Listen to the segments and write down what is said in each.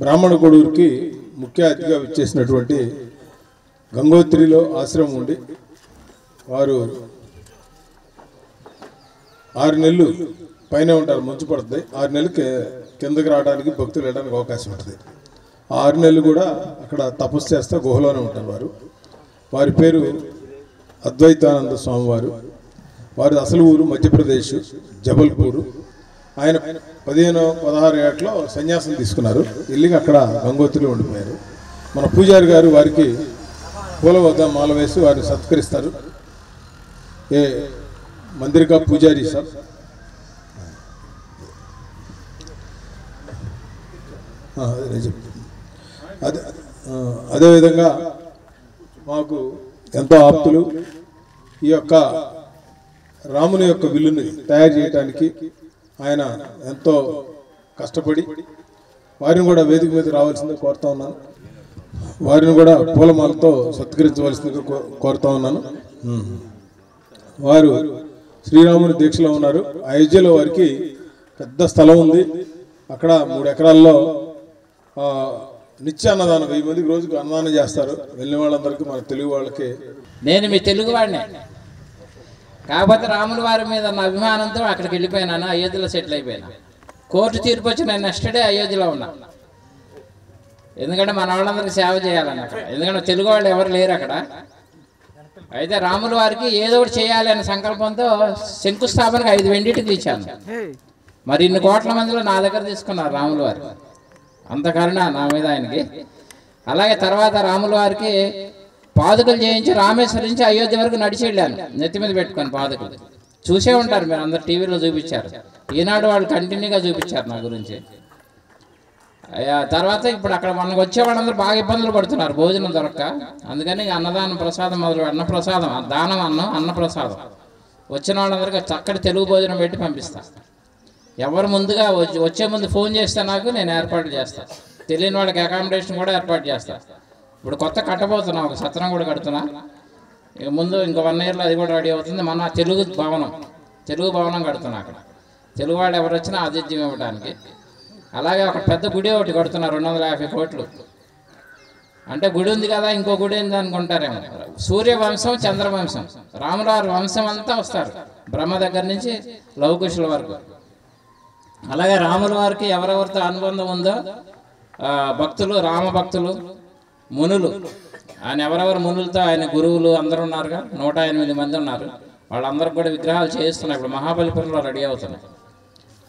బ్రాహ్మణ కొడూరుకి ముఖ్య అతిథిగా విచ్చేసినటువంటి గంగోత్రిలో ఆశ్రమం ఉండి వారు 6 నెలలు పైన ఉంటారు, మంచు పడుతుంది. 6 నెలలు కిందకి రావడానికి భక్తులు వెళ్ళడానికి అవకాశం ఉంటుంది. 6 నెలలు కూడా అక్కడ తపస్సు చేస్తే గుహలోనే ఉంటారు వారు. వారి పేరు అద్వైతానంద స్వామివారు. వారి అసలు ఊరు మధ్యప్రదేశ్ జబల్పూర్. ఆయన 15-16 ఏట్లో సన్యాసం తీసుకున్నారు. వెళ్ళి అక్కడ గంగోత్రిలో ఉండిపోయారు. మన పూజారి గారు వారికి పూల వద్ద మాల వేసి వారిని సత్కరిస్తారు. ఏ మందిర్ కా పూజారి సార్. అదేవిధంగా మాకు ఎంతో ఆప్తులు. ఈ యొక్క రాముని యొక్క విల్లుని తయారు చేయడానికి ఆయన ఎంతో కష్టపడి వారిని కూడా వేదిక మీద రావాల్సిందిగా కోరుతా ఉన్నాను. వారిని కూడా పూలమాలతో సత్కరించవలసిందిగా కోరుతా ఉన్నాను. వారు శ్రీరాముని దీక్షలో ఉన్నారు. అయోధ్యలో వారికి పెద్ద స్థలం ఉంది. అక్కడ 3 ఎకరాల్లో నిత్య అన్నదానం 1000 మందికి రోజుకు అన్నదానం చేస్తారు. వెళ్ళిన వాళ్ళందరికీ మన తెలుగు వాళ్ళకి. నేను మీ తెలుగు వాడినే, కాకపోతే రాముల వారి మీద నా అభిమానంతో అక్కడికి వెళ్ళిపోయినాను. అయోధ్యలో సెటిల్ అయిపోయినా. కోర్టు తీర్పు వచ్చి నేను నెక్స్ట్ డే అయోధ్యలో ఉన్నా. ఎందుకంటే మన వాళ్ళందరికీ సేవ చేయాలన్న అక్కడ. ఎందుకంటే తెలుగు వాళ్ళు ఎవరు లేరు అక్కడ. అయితే రాముల వారికి ఏదో ఒకటి చేయాలి అనే సంకల్పంతో శంకుస్థాపనకు 5 వెండిటికి ఇచ్చాను. మరి ఇన్ని కోట్ల మందిలో నా దగ్గర తీసుకున్నారు రాముల వారు. అంత కరుణ నా మీద ఆయనకి. అలాగే తర్వాత రాముల వారికి పాదుకలు చేయించి రామేశ్వరం నుంచి అయోధ్య వరకు నడిచి వెళ్ళాను, నెత్తి మీద పెట్టుకొని పాదుకలు. చూసే ఉంటారు మీరు అందరు, టీవీలో చూపించారు. ఈనాడు వాళ్ళు కంటిన్యూగా చూపించారు నా గురించి. తర్వాత ఇప్పుడు అక్కడ మనకు వచ్చే వాళ్ళందరూ బాగా ఇబ్బందులు పడుతున్నారు భోజనం దొరక్క. అందుకని అన్నదానం ప్రసాదం మొదలు అన్నప్రసాదం, దానం అన్నప్రసాదం వచ్చిన వాళ్ళందరికీ చక్కటి తెలుగు భోజనం పెట్టి పంపిస్తా. ఎవరు ముందుగా వచ్చే ముందు ఫోన్ చేస్తే నాకు నేను ఏర్పాటు చేస్తాను. తెలియని వాళ్ళకి అకామిడేషన్ కూడా ఏర్పాటు చేస్తాను. ఇప్పుడు కొత్త కట్టబోతున్నా, ఒక సత్రం కూడా కడుతున్నా. ఇక ముందు ఇంకో 1 ఇయర్లో అది కూడా రెడీ అవుతుంది. మన తెలుగు భవనం కడుతున్నా. అక్కడ తెలుగు వాళ్ళు ఎవరు వచ్చినా ఆతిథ్యం ఇవ్వడానికి. అలాగే ఒక పెద్ద గుడి ఒకటి కడుతున్నా, 250 కోట్లు. అంటే గుడి ఉంది కదా, ఇంకో గుడి ఉంది అనుకుంటారేమో. సూర్యవంశం, చంద్రవంశం, రాములవారి వంశం అంతా వస్తారు, బ్రహ్మ దగ్గర నుంచి లవకుశుల వరకు. అలాగే రాముల వారికి ఎవరెవరితో అనుబంధం ఉందో భక్తులు, రామ భక్తులు, మునులు, ఆయన ఎవరెవరు మునులతో ఆయన గురువులు అందరూ ఉన్నారుగా, 108 మంది ఉన్నారు. వాళ్ళందరికీ కూడా విగ్రహాలు చేయిస్తున్నాయి. ఇప్పుడు మహాబలిపురంలో రెడీ అవుతున్నాయి.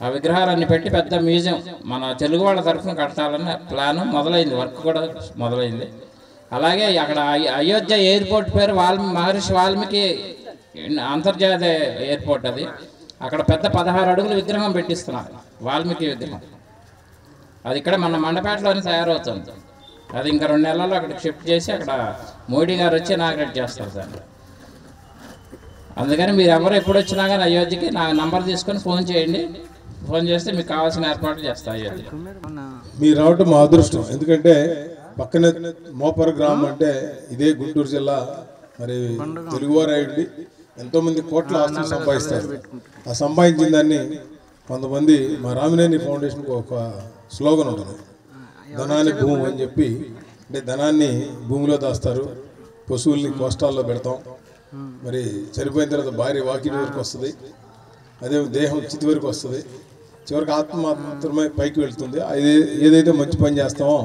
ఆ విగ్రహాలన్నీ పెట్టి పెద్ద మ్యూజియం మన తెలుగు వాళ్ళ తరఫున కడతాలని ప్లాను మొదలైంది, వర్క్ కూడా మొదలైంది. అలాగే అక్కడ అయోధ్య ఎయిర్పోర్ట్ పేరు మహర్షి వాల్మీకి అంతర్జాతీయ ఎయిర్పోర్ట్. అది అక్కడ పెద్ద 16 అడుగుల విగ్రహం పెట్టిస్తున్నారు, వాల్మీకి విగ్రహం. అది ఇక్కడ మన మండపేటలోనే తయారవుతుంది. అది ఇంకా 2 నెలల్లో అక్కడికి షిఫ్ట్ చేసి అక్కడ మోడీ గారు వచ్చి ఇనాగ్రేట్ చేస్తారు దాన్ని. అందుకని మీరు ఎవరు ఎప్పుడు వచ్చినా కానీ అయోధ్యకి నా నంబర్ తీసుకొని ఫోన్ చేయండి. ఫోన్ చేస్తే మీకు కావాల్సిన ఏర్పాట్లు చేస్తా. అయోధ్య మీరు రావటం మా అదృష్టం. ఎందుకంటే పక్కనే మోపర గ్రామం, అంటే ఇదే గుంటూరు జిల్లా. మరి తెలుగువారు అయ్యండి ఎంతోమంది కోట్ల ఆస్తులు సంపాదిస్తారు. ఆ సంపాదించిన దాన్ని కొంతమంది, మా రామినేని ఫౌండేషన్కి ఒక స్లోగన్ ఉంటుంది, ధనాన్ని భూమి అని చెప్పి. అంటే ధనాన్ని భూమిలో దాస్తారు, పశువుల్ని కోష్టాల్లో పెడతాం. మరి చనిపోయిన తర్వాత భార్య వాకిటి వరకు వస్తుంది, అదే దేహం చితి వరకు వస్తుంది, చివరికి ఆత్మ మాత్రమే పైకి వెళ్తుంది. ఏదైతే మంచి పని చేస్తామో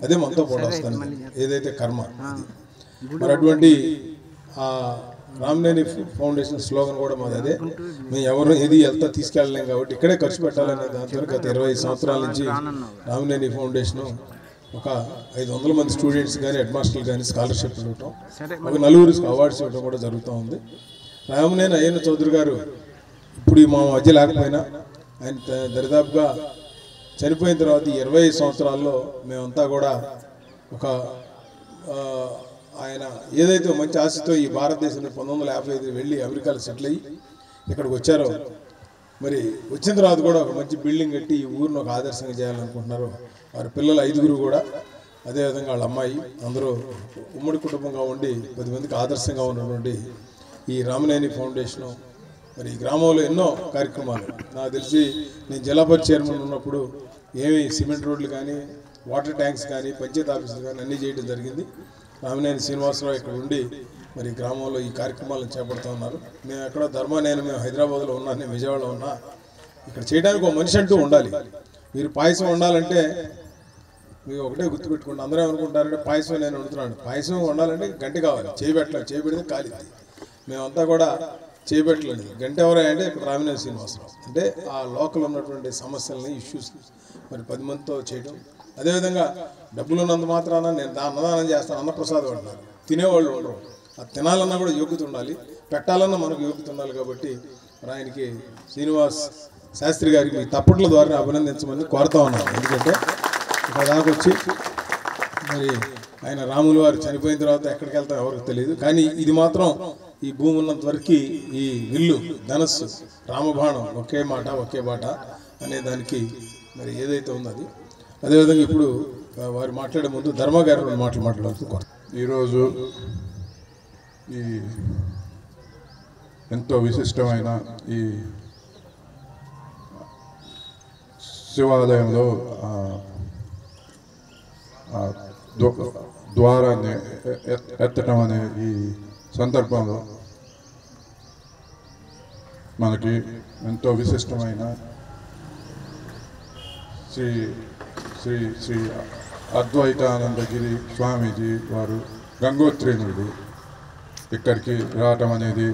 అదే మనతో కూడా వస్తుంది, ఏదైతే కర్మ. మరి అటువంటి రామినేని ఫౌండేషన్ స్లోగన్ కూడా మాది అదే. మేము ఎవరు ఏది వెళ్తా తీసుకెళ్ళలేం కాబట్టి ఇక్కడే ఖర్చు పెట్టాలనే దాంతో గత 25 సంవత్సరాల నుంచి రామినేని ఫౌండేషన్ ఒక 500 మంది స్టూడెంట్స్ కానీ హెడ్ మాస్టర్లు కానీ స్కాలర్షిప్ ఇవ్వటం, ఒక 4 అవార్డ్స్ ఇవ్వడం కూడా జరుగుతూ ఉంది. రామినేని అయ్యన్న చౌదరి గారు ఇప్పుడు మా మధ్య లేకపోయినా ఆయన దరిదాపుగా చనిపోయిన తర్వాత 25 సంవత్సరాల్లో మేమంతా కూడా ఒక ఆయన ఏదైతే మంచి ఆశతో ఈ భారతదేశంలో 1955 వెళ్ళి అమెరికాలో సెటిల్ అయ్యి ఇక్కడికి వచ్చారో, మరి వచ్చిన తర్వాత కూడా ఒక మంచి బిల్డింగ్ కట్టి ఈ ఊరిని ఒక ఆదర్శంగా చేయాలనుకుంటున్నారు. వారి పిల్లలు 5గురు కూడా, అదేవిధంగా వాళ్ళ అమ్మాయి, అందరూ ఉమ్మడి కుటుంబంగా ఉండి 10 మందికి ఆదర్శంగా ఉన్నటువంటి ఈ రామినేని ఫౌండేషను మరి ఈ గ్రామంలో ఎన్నో కార్యక్రమాలు నాకు తెలిసి నేను జిల్లా పరిషత్ చైర్మన్ ఉన్నప్పుడు ఏమి సిమెంట్ రోడ్లు కానీ వాటర్ ట్యాంక్స్ కానీ పంచాయతీ ఆఫీసులు కానీ అన్నీ చేయడం జరిగింది. రామినేని శ్రీనివాసరావు ఇక్కడ ఉండి మరి గ్రామంలో ఈ కార్యక్రమాలను చేపడుతూ ఉన్నారు. మేము ఎక్కడో మేము హైదరాబాద్లో ఉన్నా, నేను విజయవాడలో ఉన్నా. ఇక్కడ చేయడానికి ఒక మనిషి అంటూ ఉండాలి. మీరు పాయసం వండాలంటే మీరు ఒకటే గుర్తుపెట్టుకోండి. అందరూ ఏమనుకుంటారంటే పాయసం నేను వండుతున్నాను. పాయసం వండాలంటే గంట కావాలి, చేయబెట్టలేదు, చేయబెడితే కాలింది. మేమంతా కూడా చేయబెట్టలేదు. గంట ఎవరై అంటే ఇక్కడ రామినేని శ్రీనివాసరావు అంటే ఆ లోకల్ ఉన్నటువంటి సమస్యలని ఇష్యూస్ మరి 10 మందితో చేయడం. అదేవిధంగా డబ్బులు ఉన్నంత మాత్రాన నేను అన్నదానం చేస్తాను, అన్నప్రసాదం అంటారు. తినేవాళ్ళు ఉండరు. అది తినాలన్నా కూడా యోగ్యత ఉండాలి, పెట్టాలన్నా మనకు యోగ్యత ఉండాలి. కాబట్టి మరి ఆయనకి శ్రీనివాస్ శాస్త్రి గారికి మీ తప్పట్ల ద్వారా అభినందించమని కోరుతా ఉన్నాను. ఎందుకంటే ఇక్కడ దాకా వచ్చి మరి ఆయన రాములు వారు చనిపోయిన తర్వాత ఎక్కడికి వెళ్తాం ఎవరికి తెలియదు. కానీ ఇది మాత్రం ఈ భూమి ఉన్నంత వరకు ఈ విల్లు ధనస్సు రామబాణం ఒకే మాట ఒకే బాట అనే దానికి మరి ఏదైతే ఉందో అది. అదేవిధంగా ఇప్పుడు వారు మాట్లాడే ముందు ధర్మ గారు 2 మాటలు మాట్లాడుతూ ఈరోజు ఈ ఎంతో విశిష్టమైన ఈ శివాలయంలో ద్వారాన్ని ఎత్తడం అనే ఈ సందర్భంలో మనకి ఎంతో విశిష్టమైన శ్రీ శ్రీ శ్రీ అద్వైతానందగిరి స్వామీజీ వారు గంగోత్రి నుండి ఇక్కడికి రావటం అనేది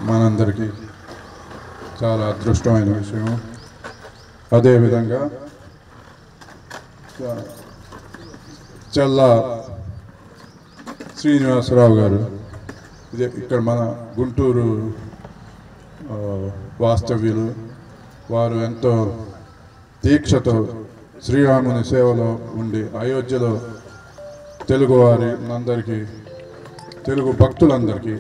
మనందరికీ చాలా అదృష్టమైన విషయం. అదేవిధంగా చల్లా శ్రీనివాసరావు గారు ఇదే ఇక్కడ మన గుంటూరు వాస్తవ్యులు. వారు ఎంతో దీక్షతో శ్రీరాముని సేవలో ఉండి అయోధ్యలో తెలుగువారి అందరికీ తెలుగు భక్తులందరికీ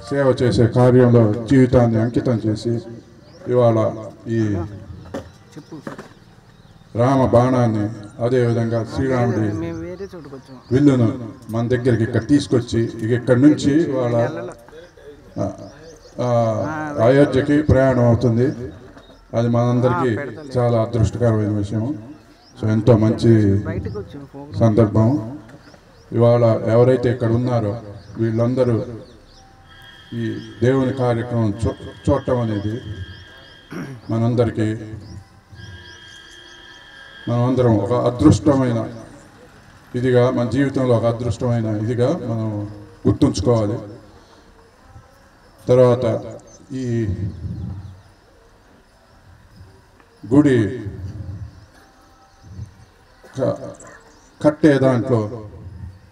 సేవ చేసే కార్యంలో జీవితాన్ని అంకితం చేసి ఇవాళ ఈ రామ బాణాన్ని అదేవిధంగా శ్రీరాముడి విల్లును మన దగ్గరికి ఇక్కడ తీసుకొచ్చి ఇక్కడి నుంచి వాళ్ళ అయోధ్యకి ప్రయాణం అవుతుంది. అది మనందరికీ చాలా అదృష్టకరమైన విషయం. సో ఎంతో మంచి సందర్భం. ఇవాళ ఎవరైతే ఇక్కడ ఉన్నారో వీళ్ళందరూ ఈ దేవుని కార్యక్రమం చూడటం అనేది మనమందరం ఒక అదృష్టమైన ఇదిగా మన జీవితంలో ఒక అదృష్టమైన ఇదిగా మనం గుర్తుంచుకోవాలి. తర్వాత ఈ గుడి కట్టే దాంట్లో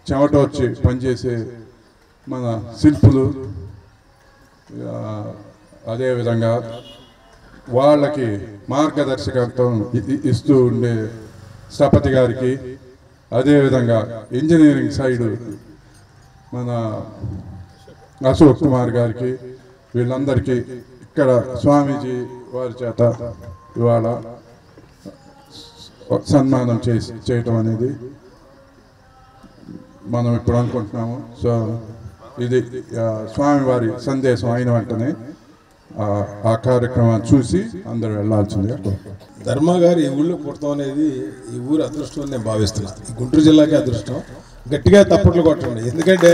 చెమట వచ్చి పనిచేసే మన శిల్పులు, అదేవిధంగా వాళ్ళకి మార్గదర్శకత్వం ఇస్తూ ఉండే స్థపతి గారికి, అదేవిధంగా ఇంజనీరింగ్ సైడు మన అశోక్ కుమార్ గారికి, వీళ్ళందరికీ ఇక్కడ స్వామీజీ వారి చేత ఇవాళ సన్మానం చేయటం అనేది మనం ఇప్పుడు అనుకుంటున్నాము. సో ఇది స్వామివారి సందేశం అయిన వెంటనే ఆ కార్యక్రమాన్ని చూసి అందరూ వెళ్ళాల్సిందిగా. ధర్మ గారు ఈ ఊళ్ళో పుట్టడం అనేది ఈ ఊరు అదృష్టం అని నేను భావిస్తున్నాను. ఈ గుంటూరు జిల్లాకి అదృష్టం. గట్టిగా తప్పట్లు కొట్టండి. ఎందుకంటే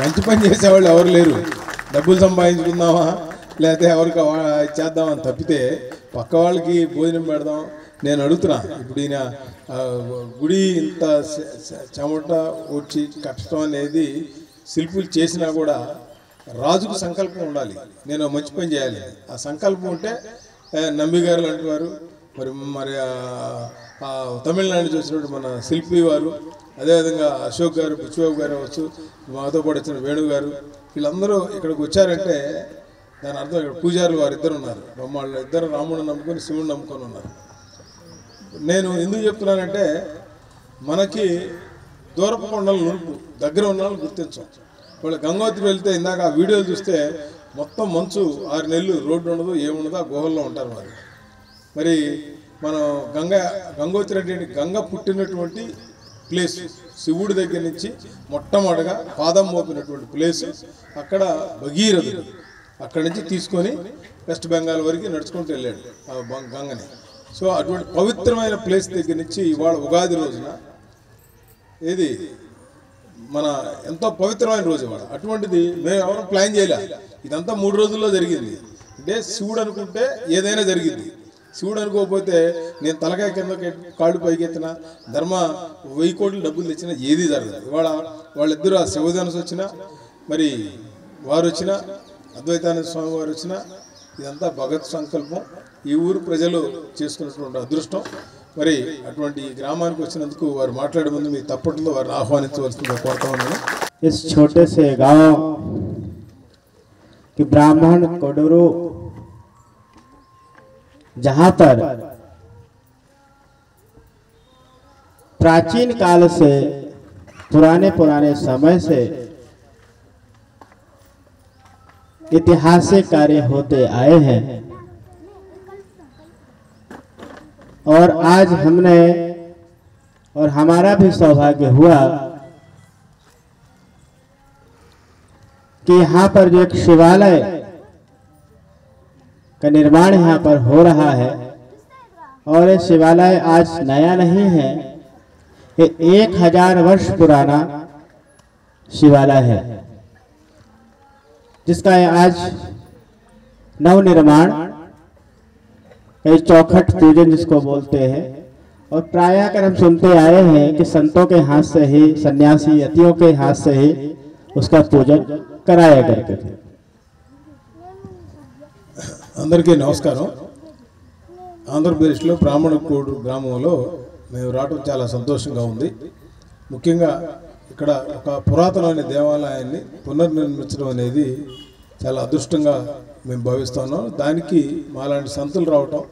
మంచి పని చేసేవాళ్ళు ఎవరు లేరు. డబ్బులు సంపాదించుకుందామా లేకపోతే ఎవరికి చేద్దామని తప్పితే పక్క వాళ్ళకి భోజనం పెడదాం. నేను అడుగుతున్నా, ఇప్పుడు ఈయన గుడి ఇంత చెమట వచ్చి కట్టడం అనేది శిల్పులు చేసినా కూడా రాజుకు సంకల్పం ఉండాలి, నేను మంచి పని చేయాలి. ఆ సంకల్పం ఉంటే నంబి గారు లాంటి వారు, మరి తమిళనాడు చూసినప్పుడు మన శిల్పి వారు, అదేవిధంగా అశోక్ గారు, పిచ్చిబాబు గారు అవ్వచ్చు, మాతో పాటు వచ్చిన వేణు గారు, వీళ్ళందరూ ఇక్కడికి వచ్చారంటే దాని అర్థం ఇక్కడ పూజారులు వారు ఇద్దరు ఉన్నారు. వాళ్ళు ఇద్దరు రాముడిని నమ్ముకొని శివుని నమ్ముకొని ఉన్నారు. నేను ఎందుకు చెప్తున్నానంటే మనకి దూరపు కొండలు నునుపు, దగ్గర ఉన్న వాళ్ళని గుర్తించాం. వాళ్ళు గంగోత్రి వెళ్తే ఇందాక ఆ వీడియోలు చూస్తే మొత్తం మంచు 6 నెలలు రోడ్డు ఉండదు, ఏముండదు, ఆ గుహల్లో ఉంటారు వారు. మరి మనం గంగోత్రి అంటే గంగ పుట్టినటువంటి ప్లేస్, శివుడి దగ్గర నుంచి మొట్టమొదటిగా పాదం మోపినటువంటి ప్లేస్. అక్కడ భగీరథుడు అక్కడి నుంచి తీసుకొని వెస్ట్ బెంగాల్ వరకు నడుచుకుంటూ వెళ్ళాడు ఆ గంగని. సో అటువంటి పవిత్రమైన ప్లేస్ దగ్గర నుంచి ఇవాళ ఉగాది రోజున ఏది మన ఎంతో పవిత్రమైన రోజు ఇవాళ. అటువంటిది మేము ఎవరు ప్లాన్ చేయలే, ఇదంతా 3 రోజుల్లో జరిగింది. అంటే శివుడు అనుకుంటే ఏదైనా జరిగింది, శివుడు అనుకోకపోతే నేను తలకాయ కింద కాళ్ళు పైకెత్తిన ధర్మ 1000 కోట్లు డబ్బులు తెచ్చినా ఏది జరగదు. ఇవాళ వాళ్ళిద్దరూ ఆ శివధనసు వచ్చినా, మరి వారు వచ్చినా, అద్వైతానంద స్వామి వారు వచ్చినా, ఇదంతా భగత్ సంకల్పం, ఈ ఊరు ప్రజలు చేసుకున్నటువంటి అదృష్టం. మరి అటువంటి గ్రామానికి వచ్చినందుకు వారు మాట్లాడే ముందు మీ తప్పట్లో వారిని ఆహ్వానించవలసిందిగా కోరుతా ఉన్నాను. इस छोटे से गांव कि ब्राह्मण कोडूरू जहां पर प्राचीन काल से पुराने समय से ऐतिहासिक कार्य होते आए हैं और आज हमने और हमारा भी सौभाग्य हुआ कि यहाँ पर जो एक शिवालय का निर्माण यहाँ पर हो रहा है और ये शिवालय आज नया नहीं है, ये 1000 वर्ष पुराना शिवालय है जिसका आज नवनिर्माण कई चौखट पूजन जिसको बोलते हैं। और प्रायः अगर हम सुनते आए हैं कि संतों के हाथ से ही, सन्यासी यतियों के हाथ से ही उसका पूजन कराया करते थे। అందరికీ నమస్కారం. ఆంధ్రప్రదేశ్లో బ్రాహ్మణకోడు గ్రామంలో మేము రావడం చాలా సంతోషంగా ఉంది. ముఖ్యంగా ఇక్కడ ఒక పురాతనమైన దేవాలయాన్ని పునర్నిర్మించడం అనేది చాలా అదృష్టంగా మేము భావిస్తున్నాం. దానికి మాలాంటి సంతులు రావటం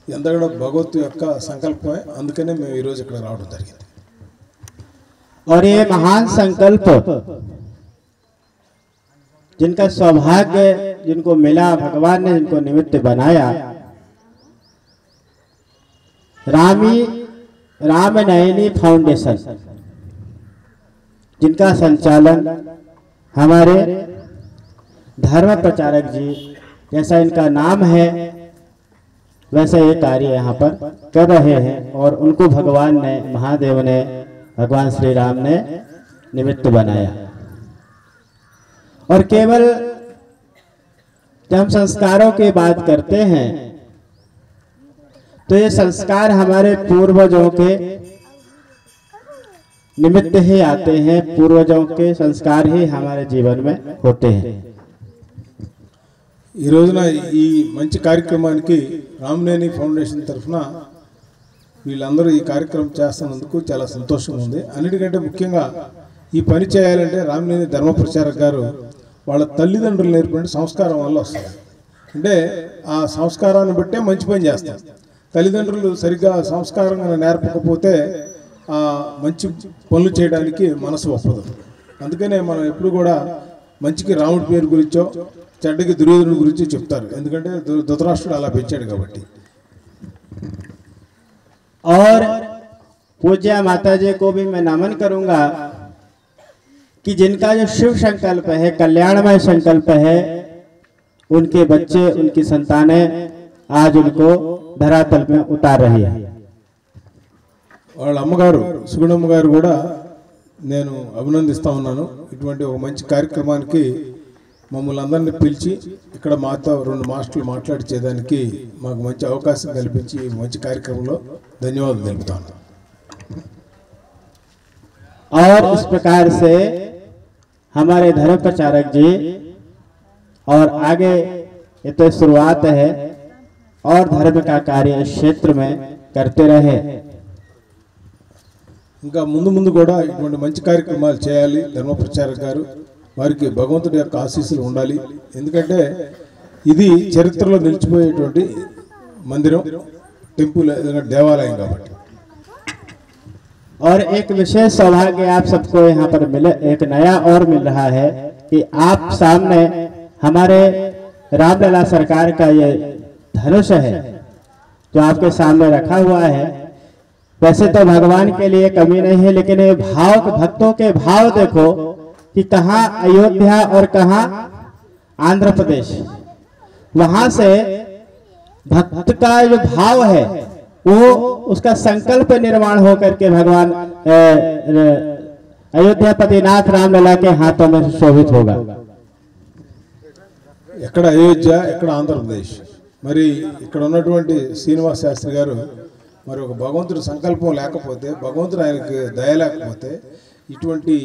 ఎంత కూడా భగవత్ యొక్క సంకల్పమే, అందుకనే మేము ఈరోజు ఇక్కడ రావడం జరిగింది. और ये महान संकल्प जिनका सौभाग्य जिनको मिला, भगवान ने जिनको निमित्त बनाया, रामनयनी फाउंडेशन जिनका संचालन हमारे धर्म प्रचारक जी, जैसा इनका नाम है वैसा ये कार्य यहाँ पर कर रहे हैं और उनको भगवान ने, महादेव ने, भगवान श्री राम ने निमित्त बनाया। और केवल जब हम संस्कारों की बात करते हैं तो ये संस्कार हमारे पूर्वजों के निमित्त ही आते हैं, पूर्वजों के संस्कार ही हमारे जीवन में होते हैं। ఈ రోజున ఈ మంచి కార్యక్రమానికి రామనేని ఫౌండేషన్ తరఫున వీళ్ళందరూ ఈ కార్యక్రమం చేస్తున్నందుకు చాలా సంతోషంగా ఉంది. అన్నిటికంటే ముఖ్యంగా ఈ పని చేయాలంటే రామనేని ధర్మ ప్రచారక్ గారు వాళ్ళ తల్లిదండ్రులు నేర్పిన సంస్కారం వల్ల వస్తుంది. అంటే ఆ సంస్కారాన్ని బట్టే మంచి పని చేస్తారు. తల్లిదండ్రులు సరిగ్గా సంస్కారంగా నేర్పకపోతే ఆ మంచి పనులు చేయడానికి మనసు ఒప్పదు. అందుకనే మనం ఎప్పుడు కూడా మంచికి రాముడి పేరు గురించో, చెడ్డకి దుర్యోధనుడి గురించి చెప్తారు. ఎందుకంటే ధృతరాష్ట్రుడు అలా పెంచాడు కాబట్టి. और पूज्य माता जी को भी मैं नमन करूंगा कि जिनका जो शिव संकल्प है, कल्याणमय संकल्प है, उनके बच्चे, उनकी संतानें आज उनको धरातल में उतार रही है। వాళ్ళ అమ్మగారు సుగుణమ్మ గారు కూడా నేను అభినందిస్తా ఉన్నాను. ఇటువంటి ఒక మంచి కార్యక్రమానికి మమ్మల్ని అందరినీ పిలిచి ఇక్కడ మాతో 2 మాస్టర్లు మాట్లాడించేదానికి మాకు మంచి అవకాశం కల్పించి ఈ మంచి కార్యక్రమంలో ధన్యవాదాలు తెలుపుతాను. और इस प्रकार से हमारे धर्म प्रचारक जी और आगे ये तो शुरुआत है और धर्म का कार्य इस क्षेत्र में करते रहे। ఇంకా ముందు ముందు కూడా ఇటువంటి మంచి కార్యక్రమాలు చేయాలి. ధర్మ ప్రచారక్ గారు వారికి భగవంతుడి యొక్క ఆశీస్సులు ఉండాలి. ఎందుకంటే ఇది చరిత్రలో నిలిచిపోయేటువంటి మందిరం, టెంపుల్, దేవాలయం కాబట్టి. और एक विशेष सौभाग्य आप सबको यहाँ पर मिले, एक नया और मिल रहा है कि आप सामने हमारे रामलला सरकार का ये धनुष है जो आपके सामने रखा हुआ है। वैसे तो भगवान के लिए कमी नहीं है, लेकिन ये भाव, भक्तों के भाव देखो कि कहाँ अयोध्या और कहाँ आंध्र प्रदेश, वहां से भक्त का जो भाव है वो उसका संकल्प निर्माण होकर के भगवान अयोध्यापतिनाथ रामलला के हाथों में शोभित होगा। ఎక్కడ అయోధ్య, ఎక్కడ ఆంధ్రప్రదేశ్. మరి ఇక్కడ ఉన్నటువంటి శ్రీనివాస శాస్త్రి గారు మరి ఒక భగవంతుడి సంకల్పం లేకపోతే, భగవంతుడు ఆయనకి దయ లేకపోతే ఇటువంటి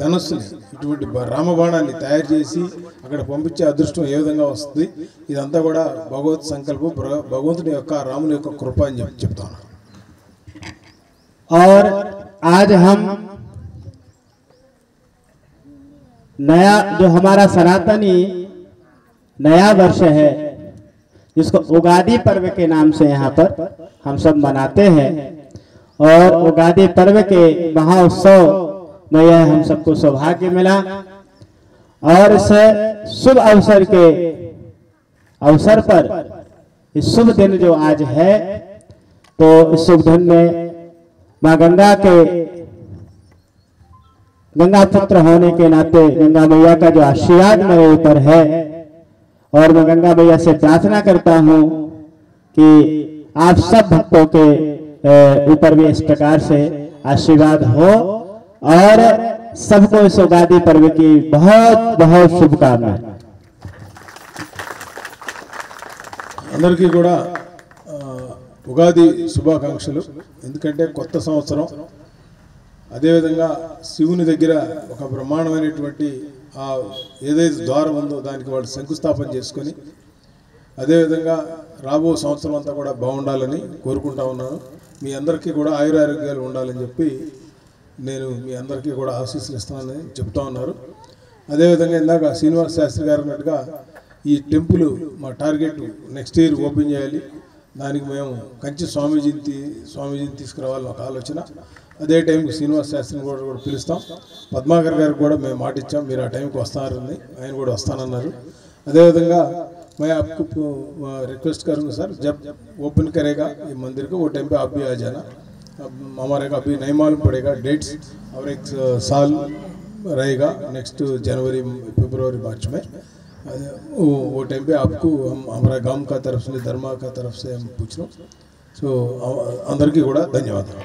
ధనస్సుని, ఇటువంటి రామబాణాన్ని తయారు చేసి అక్కడ పంపించే అదృష్టం ఏ విధంగా వస్తుంది? ఇదంతా కూడా భగవత్ సంకల్పం, భగవంతుని యొక్క రాముని యొక్క కృప అని చెప్తాను. और आज हम नया जो हमारा सनातनी नया वर्ष है जिसको उगादी पर्व के नाम से यहाँ पर हम सब मनाते हैं, और उगादी पर्व के महाउत्सव में यह हम सबको सौभाग्य मिला। और इस शुभ अवसर के अवसर पर इस शुभ दिन जो आज है, तो इस शुभ दिन में माँ गंगा के गंगा पुत्र होने के नाते गंगा मैया का जो आशीर्वाद मेरे ऊपर है, और मैं गंगा मैया से प्रार्थना करता हूँ कि आप सब भक्तों के ऊपर भी इस प्रकार से आशीर्वाद हो, और सबको इस उगादी पर्व की बहुत बहुत शुभकामनाएं। అందరికీ కూడా ఉగాది శుభాకాంక్షలు. ఎందుకంటే కొత్త సంవత్సరం, అదేవిధంగా శివుని దగ్గర ఒక బ్రహ్మాండమైనటువంటి ఆ ఏదైతే ద్వారం ఉందో దానికి వాళ్ళు శంకుస్థాపన చేసుకొని, అదేవిధంగా రాబో సంవత్సరం అంతా కూడా బాగుండాలని కోరుకుంటా ఉన్నాను. మీ అందరికీ కూడా ఆయురారోగ్యాలు ఉండాలని చెప్పి నేను మీ అందరికీ కూడా ఆశీస్సులు ఇస్తానని చెప్తా ఉన్నారు. అదేవిధంగా ఇందాక శ్రీనివాస శాస్త్రి గారు అన్నట్టుగా ఈ టెంపుల్ మా టార్గెట్ నెక్స్ట్ ఇయర్ ఓపెన్ చేయాలి. దానికి మేము కంచి స్వామీజీని తీసుకురావాలని ఒక ఆలోచన. అదే టైంకి శ్రీనివాస శాస్త్రిని కూడా పిలుస్తాం. పద్మాకర్ గారికి కూడా మేము మాట ఇచ్చాం, మీరు ఆ టైంకి వస్తారని. ఆయన కూడా వస్తానన్నారు. అదేవిధంగా मैं आपको रिक्वेस्ट करूँगा सर, जब ओपन करेगा ये मंदिर को वो टाइम पे आप भी आ जाना. अब हमारे को अभी नहीं मालूम पड़ेगा डेट्स, और एक साल रहेगा नेक्स्ट जनवरी फरवरी मार्च में. वो टाइम पे आपको हम हमारा गांव का तरफ से, धर्मा का तरफ से हम पूछ रहे. सो अंदर की కూడా ధన్యవాదాలు.